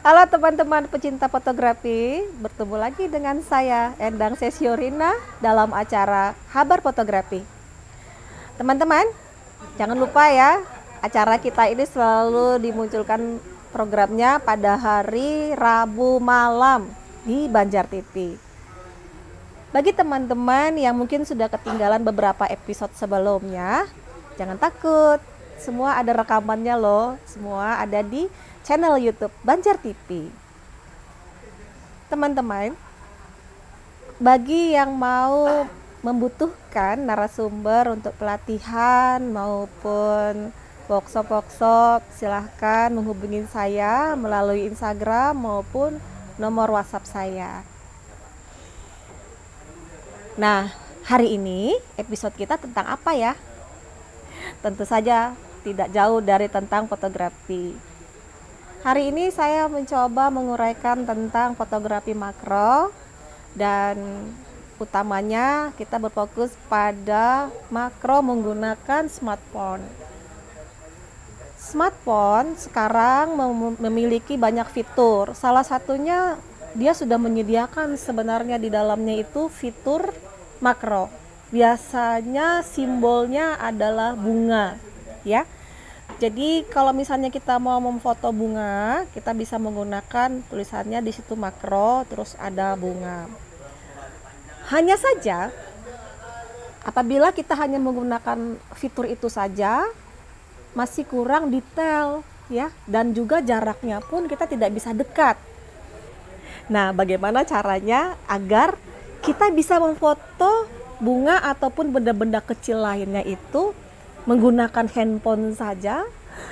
Halo teman-teman pecinta fotografi, bertemu lagi dengan saya Endang Sesiorina dalam acara Kabar Fotografi. Teman-teman, jangan lupa ya, acara kita ini selalu dimunculkan programnya pada hari Rabu malam di Banjar TV. Bagi teman-teman yang mungkin sudah ketinggalan beberapa episode sebelumnya, jangan takut, semua ada rekamannya loh, semua ada di channel YouTube Banjar TV. Teman-teman, bagi yang mau membutuhkan narasumber untuk pelatihan maupun workshop, silahkan menghubungi saya melalui Instagram maupun nomor WhatsApp saya. Nah, hari ini episode kita tentang apa ya? Tentu saja tidak jauh dari tentang fotografi. Hari ini saya mencoba menguraikan tentang fotografi makro dan utamanya kita berfokus pada makro menggunakan smartphone. Smartphone sekarang memiliki banyak fitur. Salah satunya dia sudah menyediakan sebenarnya di dalamnya itu fitur makro. Biasanya simbolnya adalah bunga, ya. Jadi kalau misalnya kita mau memfoto bunga, kita bisa menggunakan tulisannya di situ makro, terus ada bunga. Hanya saja, apabila kita hanya menggunakan fitur itu saja, masih kurang detail, ya, dan juga jaraknya pun kita tidak bisa dekat. Nah, bagaimana caranya agar kita bisa memfoto bunga ataupun benda-benda kecil lainnya itu menggunakan handphone saja,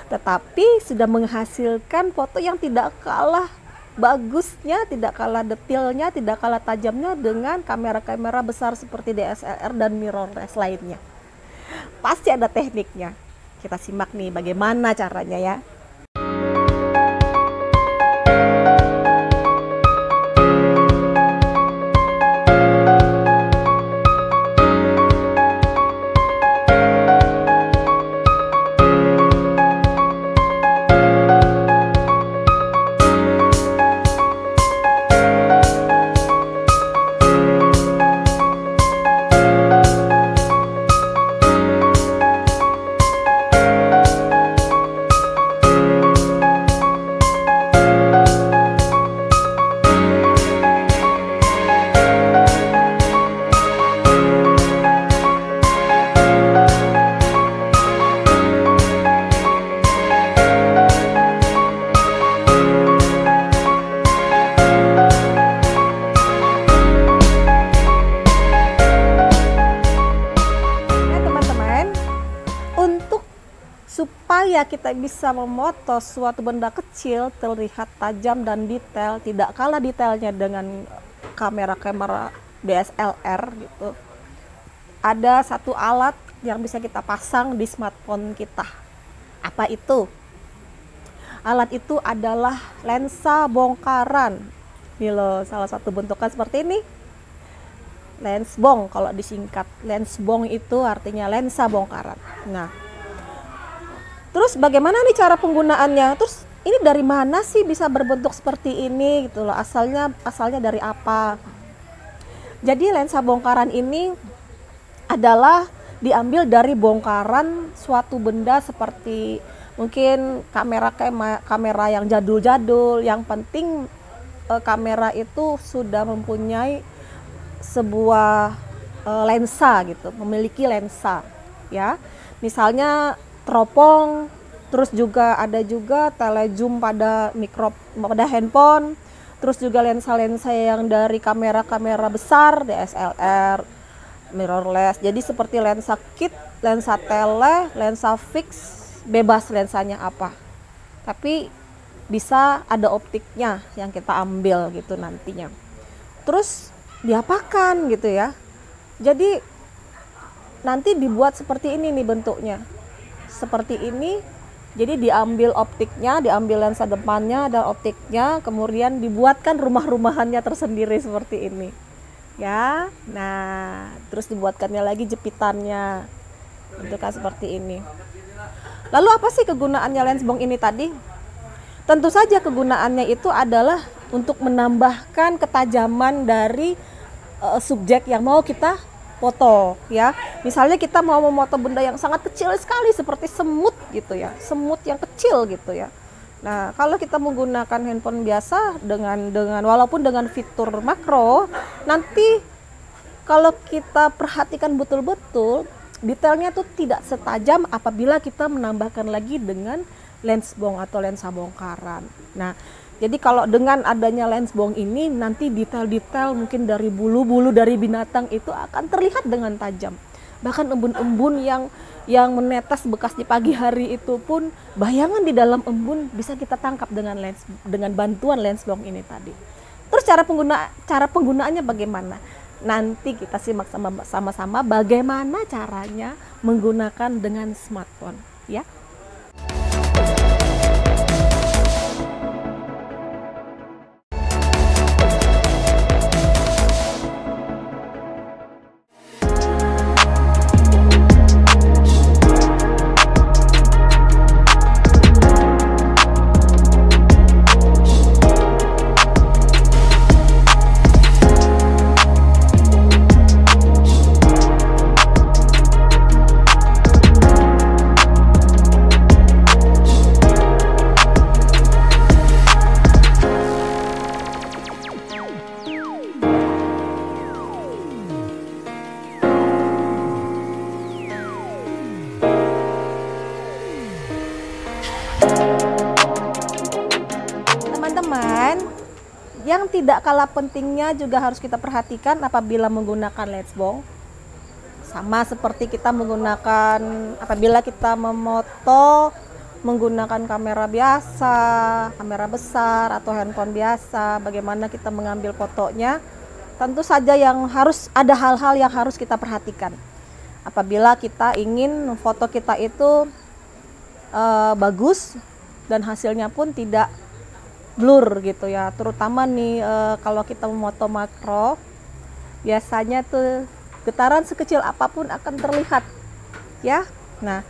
tetapi sudah menghasilkan foto yang tidak kalah bagusnya, tidak kalah detailnya, tidak kalah tajamnya dengan kamera-kamera besar seperti DSLR dan mirrorless lainnya. Pasti ada tekniknya. Kita simak nih bagaimana caranya ya. Supaya kita bisa memoto suatu benda kecil terlihat tajam dan detail, tidak kalah detailnya dengan kamera-kamera DSLR gitu. Ada satu alat yang bisa kita pasang di smartphone kita. Apa itu? Alat itu adalah lensa bongkaran. Ini loh, salah satu bentuknya seperti ini. Lens bong kalau disingkat. Lens bong itu artinya lensa bongkaran. Nah, terus bagaimana nih cara penggunaannya? Terus ini dari mana sih bisa berbentuk seperti ini gitu loh? Asalnya dari apa? Jadi lensa bongkaran ini adalah diambil dari bongkaran suatu benda seperti mungkin kamera yang jadul-jadul. Yang penting kamera itu sudah mempunyai sebuah lensa gitu, memiliki lensa ya. Misalnya teropong, terus juga ada juga telezoom pada handphone, terus juga lensa-lensa yang dari kamera-kamera besar DSLR, mirrorless. Jadi seperti lensa kit, lensa tele, lensa fix, bebas lensanya apa. Tapi bisa ada optiknya yang kita ambil gitu nantinya. Terus diapakan gitu ya. Jadi nanti dibuat seperti ini nih bentuknya. Seperti ini, jadi diambil optiknya, diambil lensa depannya dan optiknya, kemudian dibuatkan rumah-rumahannya tersendiri seperti ini ya. Nah, terus dibuatkannya lagi jepitannya bentuknya seperti ini. Lalu apa sih kegunaannya lens bong ini tadi? Tentu saja kegunaannya itu adalah untuk menambahkan ketajaman dari subjek yang mau kita foto ya. Misalnya kita mau memoto benda yang sangat kecil sekali seperti semut gitu ya, semut yang kecil gitu ya. Nah, kalau kita menggunakan handphone biasa dengan walaupun dengan fitur makro, nanti kalau kita perhatikan betul-betul detailnya tuh tidak setajam apabila kita menambahkan lagi dengan lens bong atau lensa bongkaran. Nah, jadi kalau dengan adanya lens bong ini nanti detail-detail mungkin dari bulu-bulu dari binatang itu akan terlihat dengan tajam. Bahkan embun-embun yang menetes bekas di pagi hari itu pun bayangan di dalam embun bisa kita tangkap dengan bantuan lens bong ini tadi. Terus cara penggunaannya bagaimana? Nanti kita simak sama-sama bagaimana caranya menggunakan dengan smartphone ya. Teman-teman, yang tidak kalah pentingnya juga harus kita perhatikan apabila menggunakan lens bong. Sama seperti kita menggunakan apabila kita memoto menggunakan kamera biasa, kamera besar atau handphone biasa, bagaimana kita mengambil fotonya. Tentu saja ada hal-hal yang harus kita perhatikan. Apabila kita ingin foto kita itu bagus dan hasilnya pun tidak blur gitu ya, terutama nih kalau kita memoto makro biasanya tuh getaran sekecil apapun akan terlihat ya. Nah,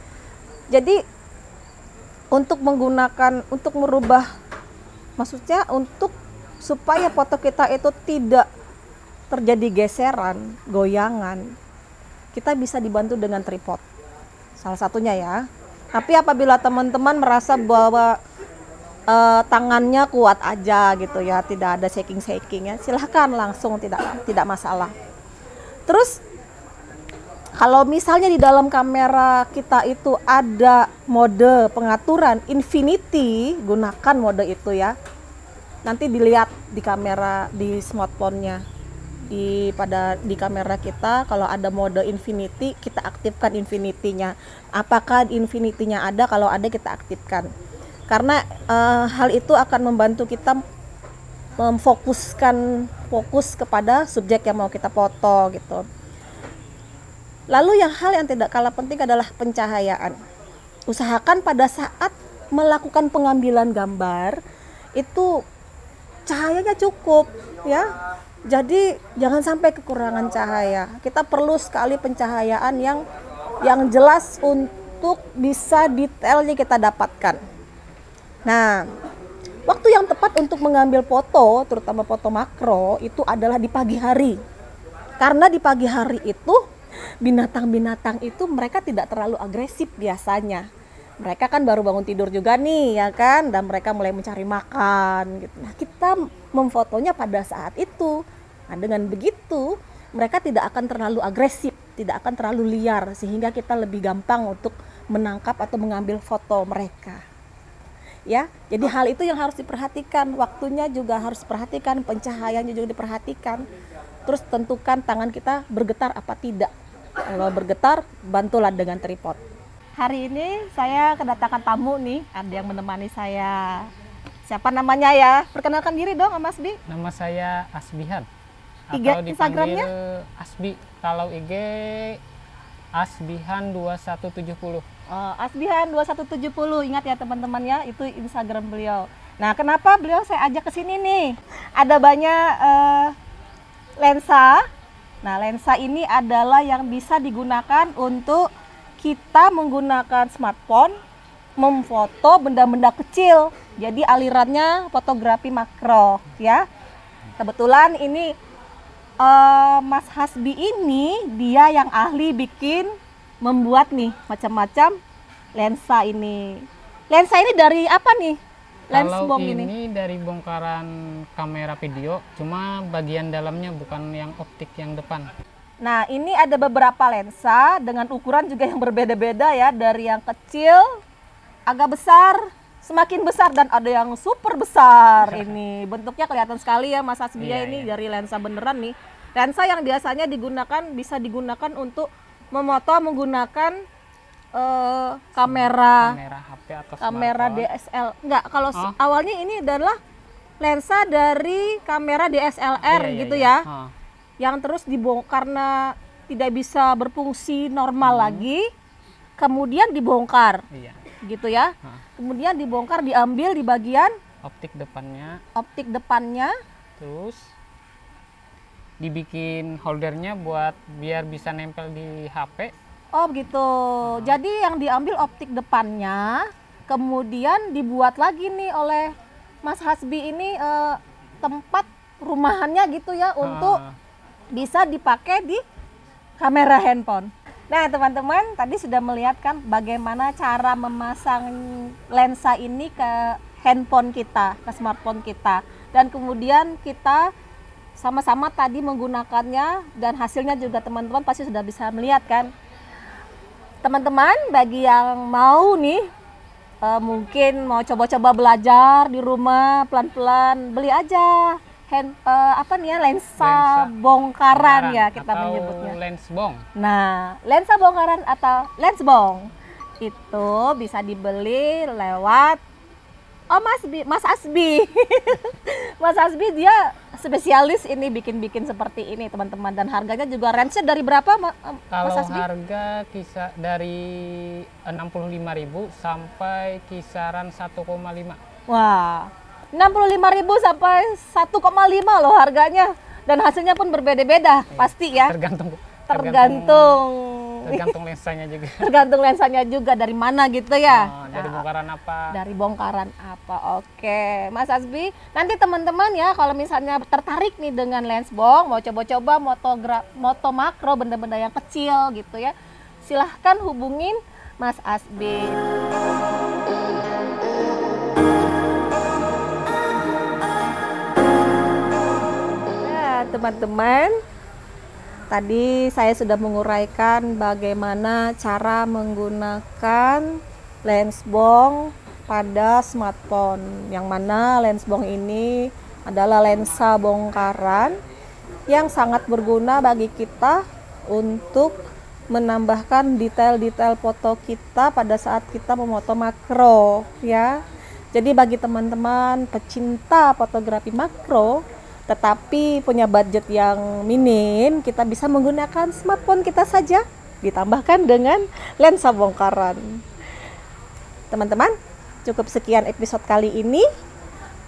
jadi untuk merubah, maksudnya supaya foto kita itu tidak terjadi geseran, goyangan, kita bisa dibantu dengan tripod salah satunya ya. Tapi apabila teman-teman merasa bahwa tangannya kuat aja gitu ya, tidak ada shaking ya, silahkan langsung, tidak masalah. Terus kalau misalnya di dalam kamera kita itu ada mode pengaturan infinity, gunakan mode itu ya. Nanti dilihat di kamera, di smartphone-nya, di kamera kita kalau ada mode infinity, kita aktifkan infinity-nya. Apakah infinity-nya ada? Kalau ada kita aktifkan. Karena hal itu akan membantu kita fokus kepada subjek yang mau kita foto gitu. Lalu hal yang tidak kalah penting adalah pencahayaan. Usahakan pada saat melakukan pengambilan gambar itu cahayanya cukup ya. Jadi jangan sampai kekurangan cahaya. Kita perlu sekali pencahayaan yang jelas untuk bisa detailnya kita dapatkan. Nah, waktu yang tepat untuk mengambil foto, terutama foto makro, itu adalah di pagi hari. Karena di pagi hari itu binatang-binatang itu mereka tidak terlalu agresif biasanya. Mereka kan baru bangun tidur juga nih ya kan, dan mereka mulai mencari makan gitu. Nah, kita memfotonya pada saat itu. Nah, dengan begitu mereka tidak akan terlalu agresif, tidak akan terlalu liar, sehingga kita lebih gampang untuk menangkap atau mengambil foto mereka. Ya, jadi hal itu yang harus diperhatikan, waktunya juga harus diperhatikan, pencahayaannya juga diperhatikan. Terus tentukan tangan kita bergetar apa tidak. Kalau bergetar, bantulah dengan tripod. Hari ini saya kedatangan tamu nih, ada yang menemani saya. Siapa namanya ya? Perkenalkan diri dong, Mas Bi. Nama saya Asbihan. Atau Instagramnya? Asbi. Kalau IG Asbihan 2170. Asbihan 2170, ingat ya teman-teman ya, itu Instagram beliau. Nah, kenapa beliau saya ajak ke sini nih? Ada banyak lensa. Nah, lensa ini adalah yang bisa digunakan untuk kita menggunakan smartphone memfoto benda-benda kecil Jadi alirannya fotografi makro ya. Kebetulan ini Mas Hasbi ini dia yang ahli membuat nih macam-macam lensa ini. Lensa ini dari apa nih? Kalau Lensbong ini dari bongkaran kamera video, cuma bagian dalamnya bukan yang optik yang depan. Nah, ini ada beberapa lensa dengan ukuran juga yang berbeda-beda ya, dari yang kecil, agak besar, semakin besar, dan ada yang super besar. Ini bentuknya kelihatan sekali ya Mas Hasbia, ini dari lensa beneran nih. Lensa yang biasanya bisa digunakan untuk memoto menggunakan kamera HP atau kamera smartphone. DSL. Enggak, kalau awalnya ini adalah lensa dari kamera DSLR gitu ya. Yang terus dibongkar karena tidak bisa berfungsi normal lagi, kemudian dibongkar. Gitu ya. Kemudian dibongkar, diambil di bagian Optik depannya. Terus dibikin holdernya buat biar bisa nempel di HP. Oh begitu. Jadi yang diambil optik depannya, kemudian dibuat lagi nih oleh Mas Hasbi ini tempat rumahannya gitu ya, untuk bisa dipakai di kamera handphone. Nah teman-teman, tadi sudah melihat kan bagaimana cara memasang lensa ini ke handphone kita, ke smartphone kita. Dan kemudian kita sama-sama tadi menggunakannya, dan hasilnya juga teman-teman pasti sudah bisa melihat kan. Teman-teman, bagi yang mau nih mungkin mau coba-coba belajar di rumah pelan-pelan, beli aja lensa bongkaran ya kita menyebutnya. Lensbong. Nah, lensa bongkaran atau lensbong itu bisa dibeli lewat Mas Hasbi. Mas Hasbi dia spesialis ini bikin seperti ini teman-teman, dan harganya juga range dari berapa Mas Hasbi? Kalau harga kisar dari 65.000 sampai kisaran 1,5. Wah, 65.000 sampai 1,5 loh harganya, dan hasilnya pun berbeda-beda pasti ya. Tergantung lensanya juga. Tergantung lensanya juga dari mana gitu ya. Dari bongkaran apa? Dari bongkaran apa. Oke, Mas Hasbi. Nanti teman-teman ya, kalau misalnya tertarik nih dengan lensbong, mau coba-coba moto makro, benda-benda yang kecil gitu ya, silahkan hubungin Mas Hasbi. Nah, teman-teman, tadi saya sudah menguraikan bagaimana cara menggunakan lensbong pada smartphone, yang mana lensbong ini adalah lensa bongkaran yang sangat berguna bagi kita untuk menambahkan detail-detail foto kita pada saat kita memoto makro ya. Jadi bagi teman-teman pecinta fotografi makro tetapi punya budget yang minim, kita bisa menggunakan smartphone kita saja ditambahkan dengan lensa bongkaran. Teman-teman, cukup sekian episode kali ini.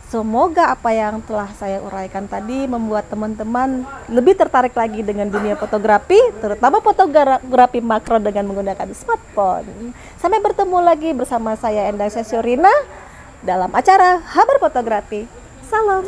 Semoga apa yang telah saya uraikan tadi membuat teman-teman lebih tertarik lagi dengan dunia fotografi, terutama fotografi makro dengan menggunakan smartphone. Sampai bertemu lagi bersama saya Endang Sesyurina dalam acara Habar Fotografi. Salam.